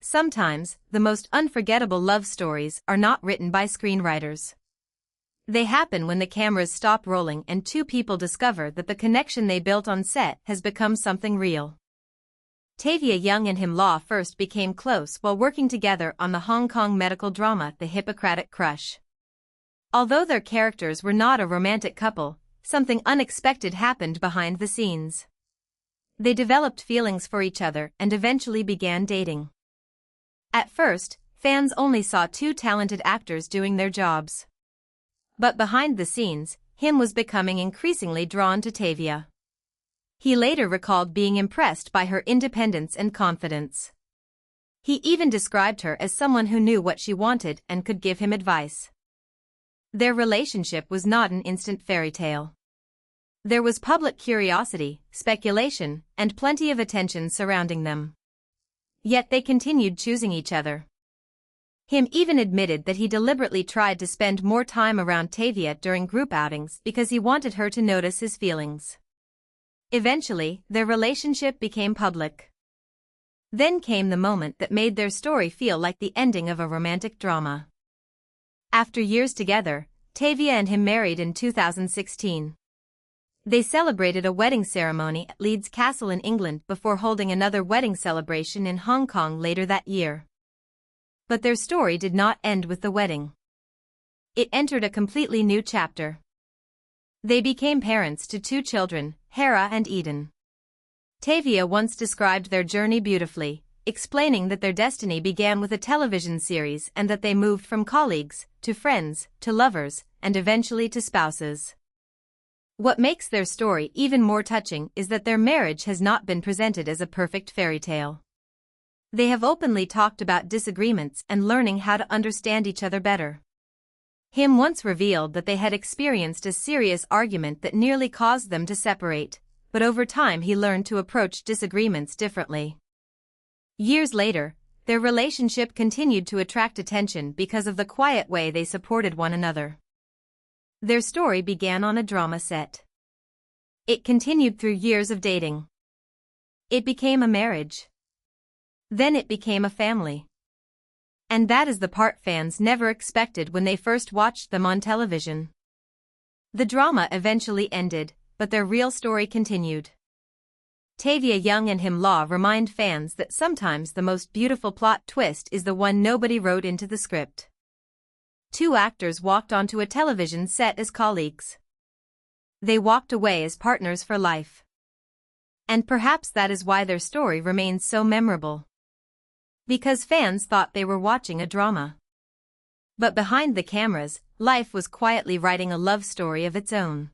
Sometimes, the most unforgettable love stories are not written by screenwriters. They happen when the cameras stop rolling and two people discover that the connection they built on set has become something real. Tavia Yeung and Him Law first became close while working together on the Hong Kong medical drama The Hippocratic Crush. Although their characters were not a romantic couple, something unexpected happened behind the scenes. They developed feelings for each other and eventually began dating. At first, fans only saw two talented actors doing their jobs. But behind the scenes, Him was becoming increasingly drawn to Tavia. He later recalled being impressed by her independence and confidence. He even described her as someone who knew what she wanted and could give him advice. Their relationship was not an instant fairy tale. There was public curiosity, speculation, and plenty of attention surrounding them. Yet they continued choosing each other. Him even admitted that he deliberately tried to spend more time around Tavia during group outings because he wanted her to notice his feelings. Eventually, their relationship became public. Then came the moment that made their story feel like the ending of a romantic drama. After years together, Tavia and Him married in 2016. They celebrated a wedding ceremony at Leeds Castle in England before holding another wedding celebration in Hong Kong later that year. But their story did not end with the wedding. It entered a completely new chapter. They became parents to two children, Hera and Eden. Tavia once described their journey beautifully, explaining that their destiny began with a television series and that they moved from colleagues, to friends, to lovers, and eventually to spouses. What makes their story even more touching is that their marriage has not been presented as a perfect fairy tale. They have openly talked about disagreements and learning how to understand each other better. Him once revealed that they had experienced a serious argument that nearly caused them to separate, but over time he learned to approach disagreements differently. Years later, their relationship continued to attract attention because of the quiet way they supported one another. Their story began on a drama set. It continued through years of dating. It became a marriage. Then it became a family. And that is the part fans never expected when they first watched them on television. The drama eventually ended, but their real story continued. Tavia Yeung and Him Law remind fans that sometimes the most beautiful plot twist is the one nobody wrote into the script. Two actors walked onto a television set as colleagues. They walked away as partners for life. And perhaps that is why their story remains so memorable. Because fans thought they were watching a drama. But behind the cameras, life was quietly writing a love story of its own.